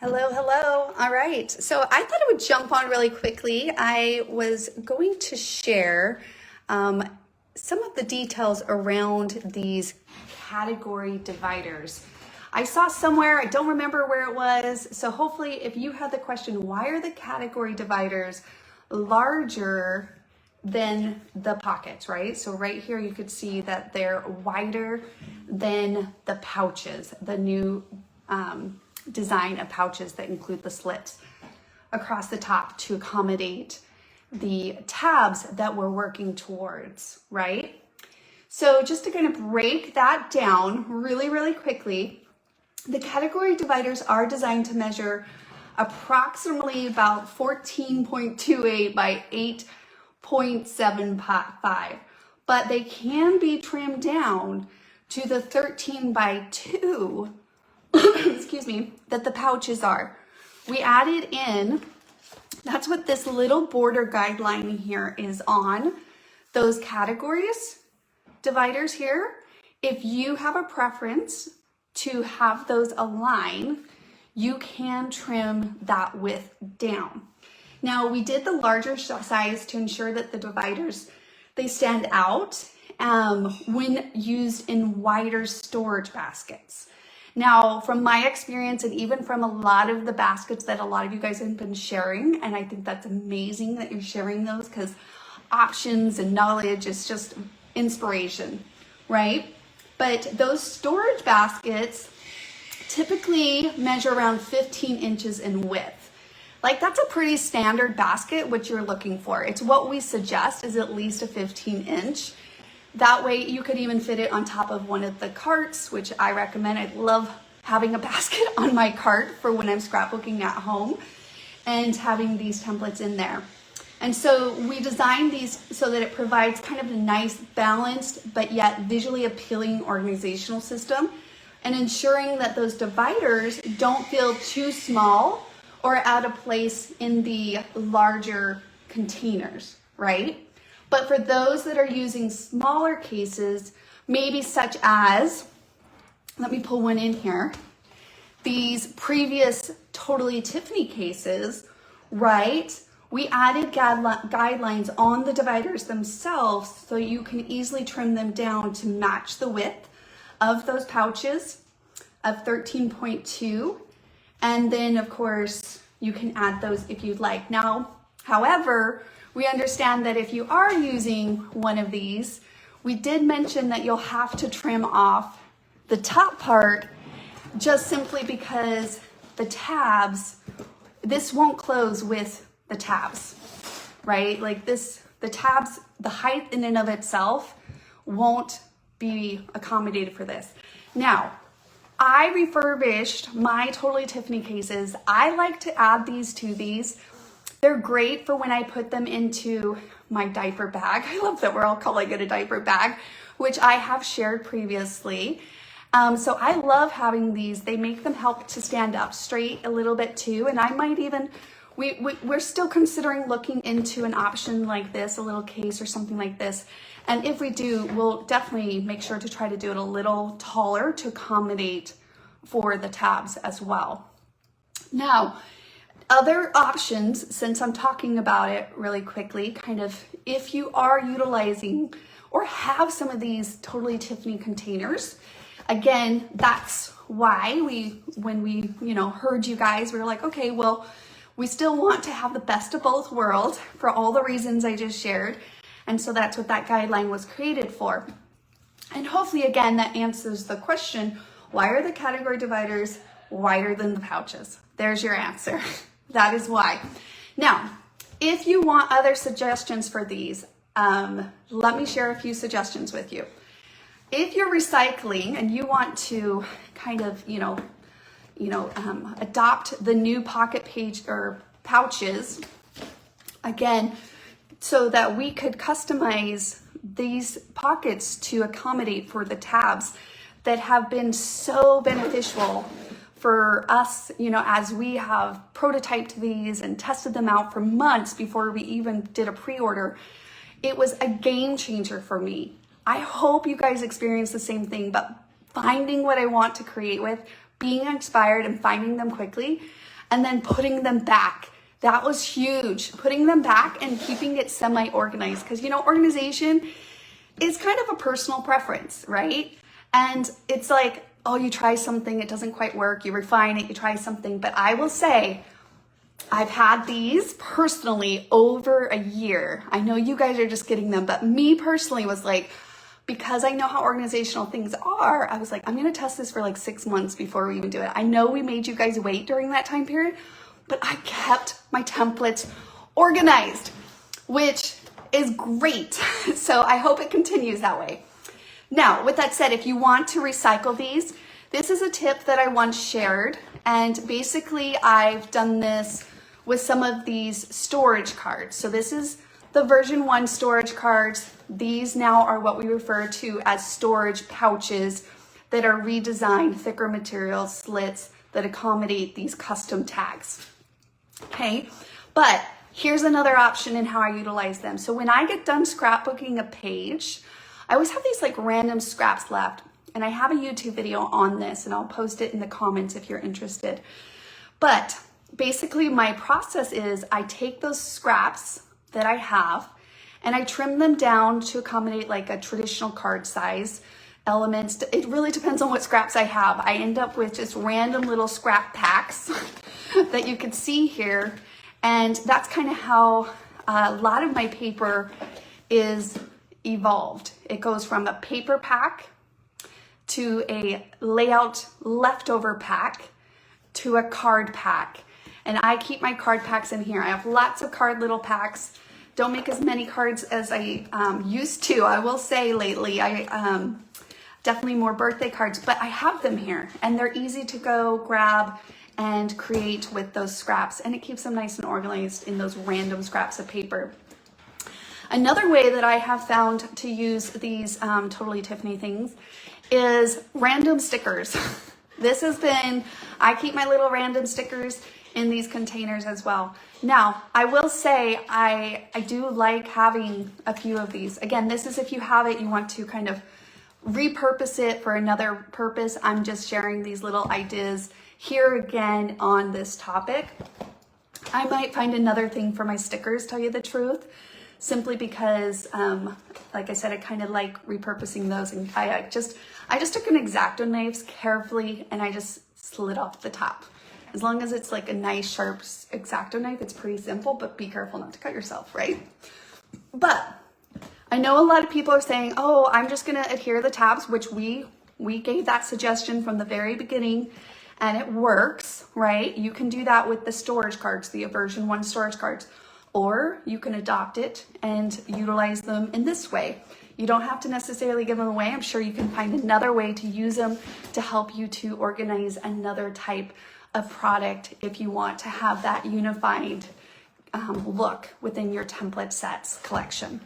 Hello, hello. All right. So I thought I would jump on really quickly. I was going to share some of the details around these category dividers. I saw somewhere, I don't remember where it was. So hopefully if you had the question, why are the category dividers larger than the pockets, right? So right here, you could see that they're wider than the pouches, the new design of pouches that include the slits across the top to accommodate the tabs that we're working towards, right? So just to kind of break that down really quickly, the category dividers are designed to measure approximately about 14.28 by 8.75, but they can be trimmed down to the 13 by 2 excuse me, that the pouches are. We added in, that's what this little border guideline here is on, those categories dividers here. If you have a preference to have those align, you can trim that width down. Now we did the larger size to ensure that the dividers, they stand out when used in wider storage baskets. Now, from my experience and even from a lot of the baskets that a lot of you guys have been sharing, and I think that's amazing that you're sharing those because options and knowledge is just inspiration, right? But those storage baskets typically measure around 15 inches in width. Like that's a pretty standard basket, what you're looking for. It's what we suggest is at least a 15-inch. That way you could even fit it on top of one of the carts, which I recommend. I love having a basket on my cart for when I'm scrapbooking at home and having these templates in there. And so we designed these so that it provides kind of a nice balanced but yet visually appealing organizational system and ensuring that those dividers don't feel too small or out of place in the larger containers, right? But for those that are using smaller cases, maybe such as, let me pull one in here, these previous Totally-Tiffany cases, right? We added guidelines on the dividers themselves so you can easily trim them down to match the width of those pouches of 13.2. And then of course, you can add those if you'd like. Now, however, we understand that if you are using one of these, we did mention that you'll have to trim off the top part just simply because the tabs, this won't close with the tabs, right? Like this, the tabs, the height in and of itself won't be accommodated for this. Now, I refurbished my Totally-Tiffany cases. I like to add these to these. They're great for when I put them into my diaper bag. I love that we're all calling it a diaper bag, which I have shared previously. So I love having these. They make them help to stand up straight a little bit too. And I might even, we're still considering looking into an option like this, a little case or something like this. And if we do, we'll definitely make sure to try to do it a little taller to accommodate for the tabs as well. Now, other options, since I'm talking about it really quickly, kind of if you are utilizing or have some of these Totally-Tiffany containers, again, that's why when we heard you guys, we were like, okay, well, we still want to have the best of both worlds for all the reasons I just shared. And so that's what that guideline was created for. And hopefully, again, that answers the question, why are the category dividers wider than the pouches? There's your answer. That is why. Now, if you want other suggestions for these, let me share a few suggestions with you. If you're recycling and you want to kind of, adopt the new pocket page or pouches, again, so that we could customize these pockets to accommodate for the tabs that have been so beneficial for us, as we have prototyped these and tested them out for months before we even did a pre-order, it was a game changer for me. I hope you guys experience the same thing, but finding what I want to create with, being inspired and finding them quickly, and then putting them back. That was huge. Putting them back and keeping it semi-organized, because you know, organization is kind of a personal preference, right? And it's like, oh, you try something, it doesn't quite work, you refine it, you try something. But I will say, I've had these personally over a year. I know you guys are just getting them, but me personally was like, because I know how organizational things are, I was like, I'm gonna test this for like 6 months before we even do it. I know we made you guys wait during that time period, but I kept my templates organized, which is great. So I hope it continues that way. Now, with that said, if you want to recycle these, this is a tip that I once shared. And basically I've done this with some of these storage cards. So this is the version 1 storage cards. These now are what we refer to as storage pouches that are redesigned, thicker materials, slits that accommodate these custom tags. Okay, but here's another option in how I utilize them. So when I get done scrapbooking a page, I always have these like random scraps left, and I have a YouTube video on this and I'll post it in the comments if you're interested. But basically my process is I take those scraps that I have and I trim them down to accommodate like a traditional card size elements. It really depends on what scraps I have. I end up with just random little scrap packs that you can see here. And that's kind of how a lot of my paper is evolved. It goes from a paper pack to a layout leftover pack to a card pack. And I keep my card packs in here. I have lots of card little packs. Don't make as many cards as I used to. I will say lately, I definitely more birthday cards, but I have them here and they're easy to go grab and create with those scraps, and it keeps them nice and organized in those random scraps of paper. Another way that I have found to use these Totally-Tiffany things is random stickers. This has been, I keep my little random stickers in these containers as well. Now, I will say I do like having a few of these. Again, this is if you have it, you want to kind of repurpose it for another purpose. I'm just sharing these little ideas here again on this topic. I might find another thing for my stickers, tell you the truth, simply because, like I said, I kind of like repurposing those. And I just took an X-Acto knife carefully and I just slid off the top. As long as it's like a nice sharp X-Acto knife, it's pretty simple, but be careful not to cut yourself, right? But I know a lot of people are saying, oh, I'm just gonna adhere the tabs, which we gave that suggestion from the very beginning, and it works, right? You can do that with the storage cards, the version 1 storage cards, or you can adopt it and utilize them in this way. You don't have to necessarily give them away. I'm sure you can find another way to use them to help you to organize another type of product if you want to have that unified look within your template sets collection.